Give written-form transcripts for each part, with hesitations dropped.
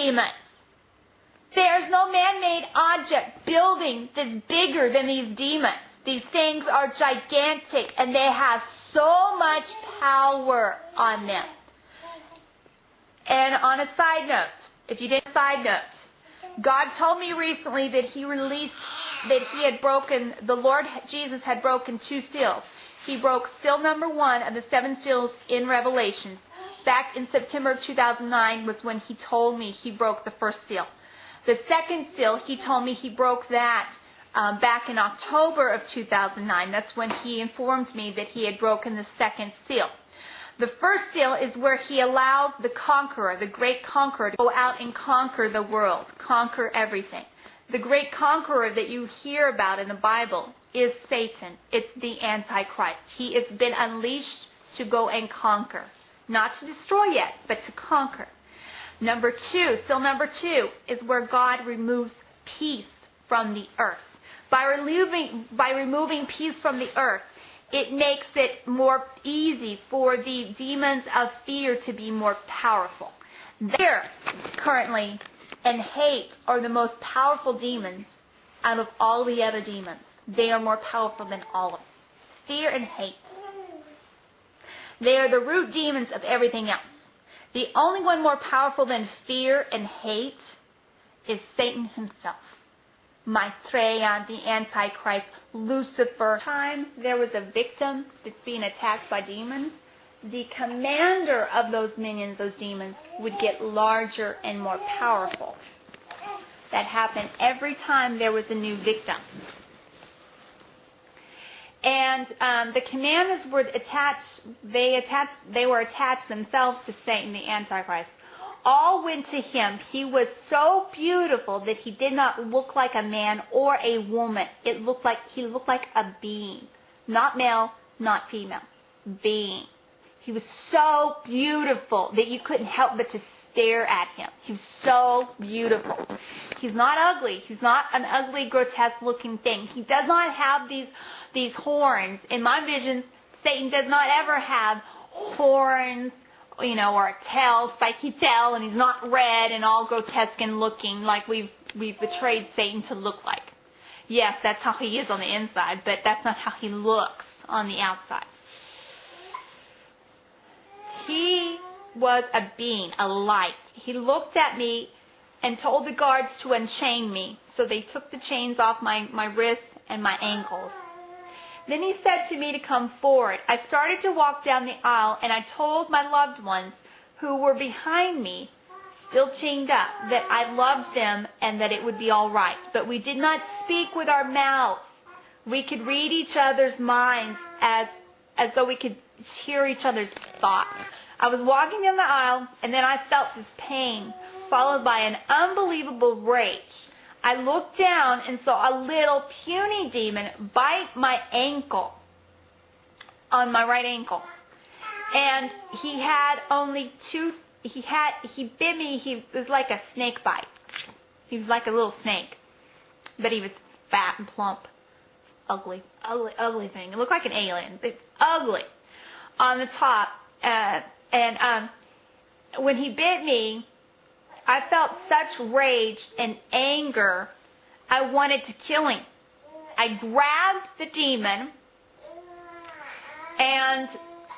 demons. There's no man-made object, building that's bigger than these demons. These things are gigantic, and they have so much power on them. And on a side note, if you didn't side note, God told me recently that the Lord Jesus had broken 2 seals. He broke seal number 1 of the 7 seals in Revelation. Back in September of 2009 was when he told me he broke the first seal. The second seal, he told me he broke that back in October of 2009. That's when he informed me that he had broken the second seal. The first seal is where he allows the conqueror, the great conqueror, to go out and conquer the world, conquer everything. The great conqueror that you hear about in the Bible is Satan. It's the Antichrist. He has been unleashed to go and conquer. Not to destroy yet, but to conquer. Seal number 2 is where God removes peace from the earth. By removing peace from the earth, it makes it more easy for the demons of fear to be more powerful. Fear, currently, and hate are the most powerful demons out of all the other demons. They are more powerful than all of them. Fear and hate. They are the root demons of everything else. The only one more powerful than fear and hate is Satan himself. Maitreya, the Antichrist, Lucifer. Time there was a victim that's being attacked by demons, the commander of those minions, those demons, would get larger and more powerful. That happened every time there was a new victim. And the commanders were attached themselves to Satan, the Antichrist. All went to him. He was so beautiful that he did not look like a man or a woman. He looked like a being. Not male, not female. Being. He was so beautiful that you couldn't help but to stare at him. He was so beautiful. He's not ugly. He's not an ugly, grotesque looking thing. He does not have these horns. In my visions, Satan does not ever have horns, or a tail, spiky tail, and he's not red and all grotesque and looking like we've betrayed Satan to look like. Yes, that's how he is on the inside, but that's not how he looks on the outside. He was a being, a light. He looked at me and told the guards to unchain me. So they took the chains off my wrists and my ankles. Then he said to me to come forward. I started to walk down the aisle, and I told my loved ones who were behind me, still chained up, that I loved them and that it would be all right. But we did not speak with our mouths. We could read each other's minds as though we could hear each other's thoughts. I was walking down the aisle, and then I felt this pain, followed by an unbelievable rage. I looked down and saw a little puny demon bite my ankle, on my right ankle. And he had only he bit me, it was like a snake bite. He was like a little snake. But he was fat and plump. Ugly thing. It looked like an alien. It's ugly. On the top. And when he bit me, I felt such rage and anger, I wanted to kill him. I grabbed the demon and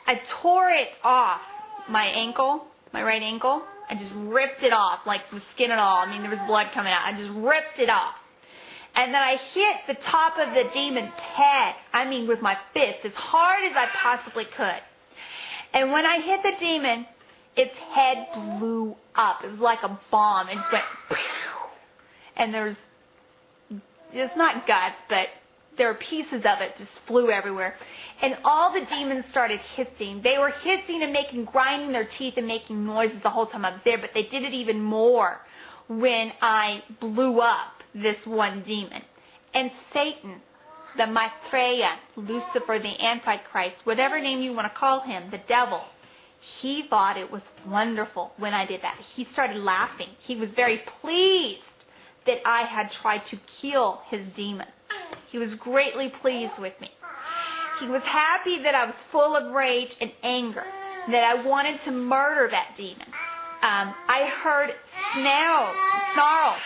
I tore it off my ankle, my right ankle. I just ripped it off, like the skin and all. I mean, there was blood coming out. I just ripped it off. And then I hit the top of the demon's head, with my fist, as hard as I possibly could. And when I hit the demon, its head blew up. It was like a bomb. It just went, pew! And there's not guts, but there were pieces of it just flew everywhere. And all the demons started hissing. They were hissing and grinding their teeth and making noises the whole time I was there, but they did it even more when I blew up this one demon. And Satan, the Maitreya, Lucifer, the Antichrist, whatever name you want to call him, the devil, he thought it was wonderful when I did that. He started laughing. He was very pleased that I had tried to kill his demon. He was greatly pleased with me. He was happy that I was full of rage and anger, that I wanted to murder that demon. I heard snarls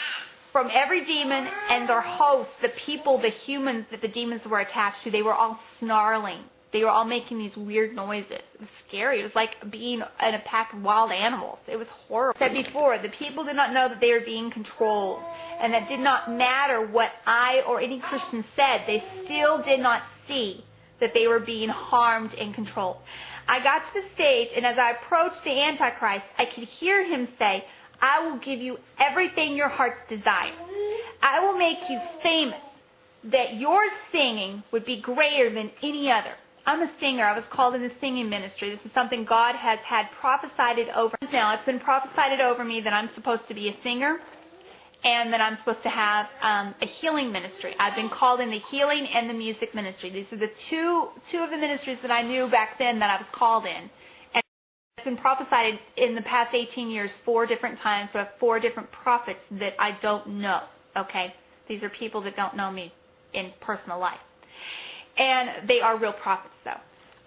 from every demon and their hosts, the people, the humans that the demons were attached to. They were all snarling. They were all making these weird noises. It was scary. It was like being in a pack of wild animals. It was horrible. I said before, the people did not know that they were being controlled, and that did not matter what I or any Christian said. They still did not see that they were being harmed and controlled. I got to the stage, and as I approached the Antichrist, I could hear him say, I will give you everything your heart's desire. I will make you famous, that your singing would be greater than any other. I'm a singer. I was called in the singing ministry. This is something God has had prophesied over. Now, it's been prophesied over me that I'm supposed to be a singer and that I'm supposed to have a healing ministry. I've been called in the healing and the music ministry. These are the two of the ministries that I knew back then that I was called in. And it's been prophesied in the past 18 years 4 different times by 4 different prophets that I don't know. Okay? These are people that don't know me in personal life. And they are real prophets, though.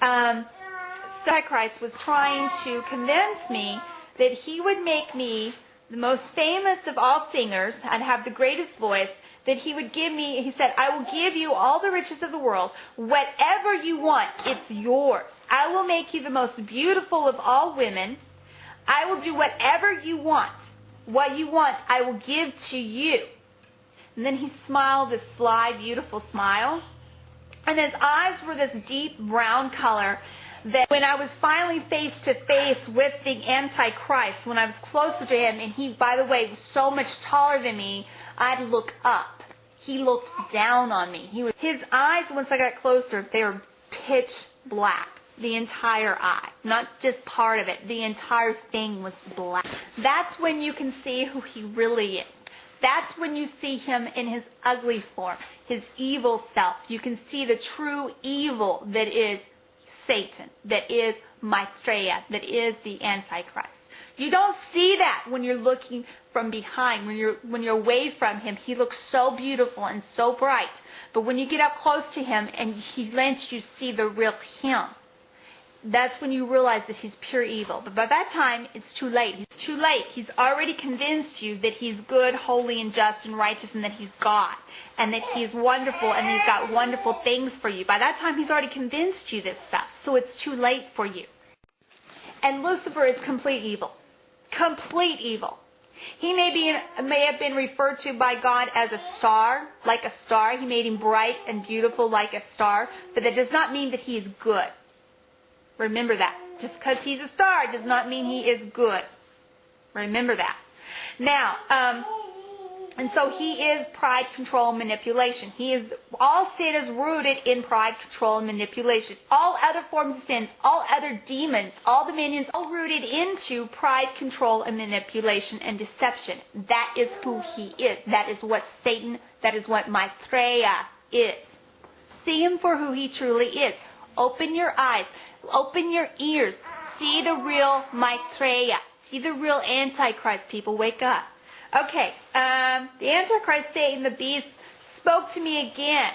Antichrist was trying to convince me that he would make me the most famous of all singers and have the greatest voice, that he would give me, he said, I will give you all the riches of the world. Whatever you want, it's yours. I will make you the most beautiful of all women. I will do whatever you want. What you want, I will give to you. And then he smiled this sly, beautiful smile. And his eyes were this deep brown color that when I was finally face to face with the Antichrist, when I was closer to him, and he, by the way, was so much taller than me, I had to look up. He looked down on me. His eyes, once I got closer, they were pitch black. The entire eye. Not just part of it. The entire thing was black. That's when you can see who he really is. That's when you see him in his ugly form, his evil self. You can see the true evil that is Satan, that is Maitreya, that is the Antichrist. You don't see that when you're looking from behind, when you're away from him. He looks so beautiful and so bright. But when you get up close to him and he lets you see the real him, that's when you realize that he's pure evil. But by that time, it's too late. It's too late. He's already convinced you that he's good, holy, and just, and righteous, and that he's God, and that he's wonderful, and he's got wonderful things for you. By that time, he's already convinced you this stuff. So it's too late for you. And Lucifer is complete evil. Complete evil. He may have been referred to by God as a star, like a star. He made him bright and beautiful like a star. But that does not mean that he is good. Remember that. Just because he's a star does not mean he is good. Remember that. Now, and so he is pride, control, and manipulation. All sin is rooted in pride, control, and manipulation. All other forms of sins, all other demons, all dominions, all rooted into pride, control, and manipulation and deception. That is who he is. That is what Satan, that is what Maitreya is. See him for who he truly is. Open your eyes. Open your ears. See the real Maitreya. See the real Antichrist, people. Wake up. Okay. The Antichrist, Satan, the beast, spoke to me again.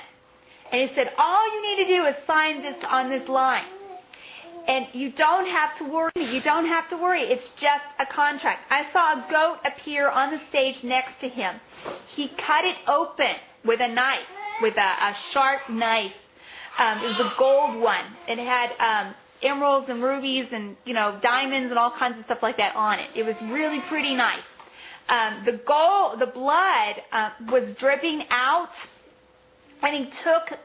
And he said, all you need to do is sign this on this line. And you don't have to worry. You don't have to worry. It's just a contract. I saw a goat appear on the stage next to him. He cut it open with a knife, with a sharp knife. It was a gold one. It had emeralds and rubies and, diamonds and all kinds of stuff like that on it. It was really pretty nice. The blood was dripping out, and he took.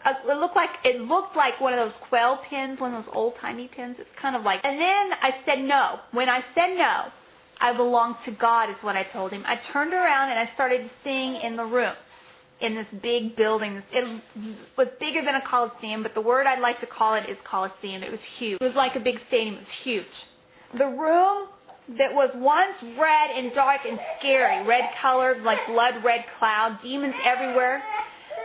It looked like one of those quail pins, one of those old timey pins. It's kind of like. And then I said no. When I said no, I belong to God, is what I told him. I turned around and I started to sing in the room. In this big building. It was bigger than a coliseum, but the word I'd like to call it is coliseum. It was huge. It was like a big stadium. It was huge. The room that was once red and dark and scary, red colored, like blood red cloud, demons everywhere.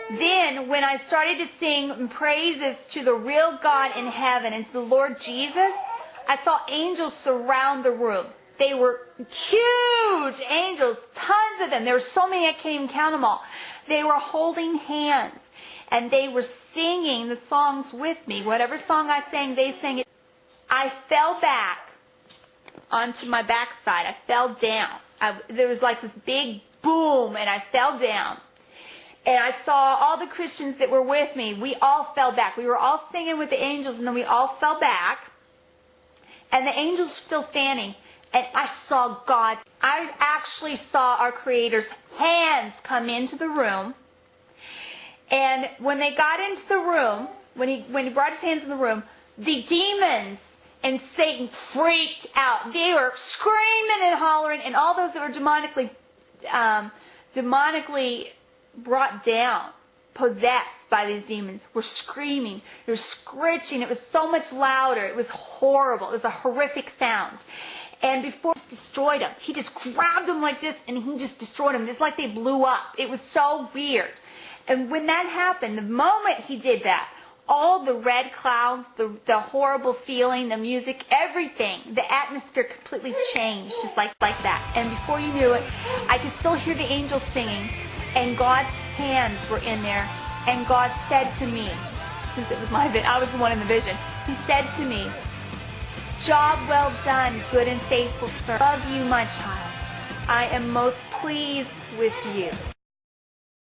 Then, when I started to sing praises to the real God in heaven and to the Lord Jesus, I saw angels surround the room. They were huge angels, tons of them. There were so many I can't even count them all. They were holding hands, and they were singing the songs with me. Whatever song I sang, they sang it. I fell back onto my backside. I fell down. There was like this big boom, and I fell down. And I saw all the Christians that were with me. We all fell back. We were all singing with the angels, and then we all fell back. And the angels were still standing. And I saw God. I actually saw our Creator's hands come into the room. And when they got into the room, when he brought his hands in the room, the demons and Satan freaked out. They were screaming and hollering, and all those that were demonically brought down, possessed by these demons, were screaming. They were screeching. It was so much louder. It was horrible. It was a horrific sound. And before he destroyed them, he just grabbed them like this, and he just destroyed them. It's like they blew up. It was so weird. And when that happened, the moment he did that, all the red clouds, the horrible feeling, the music, everything, the atmosphere completely changed, just like that. And before you knew it, I could still hear the angels singing, and God's hands were in there. And God said to me, since it was I was the one in the vision, He said to me, "Job well done, good and faithful servant. Love you, my child. I am most pleased with you."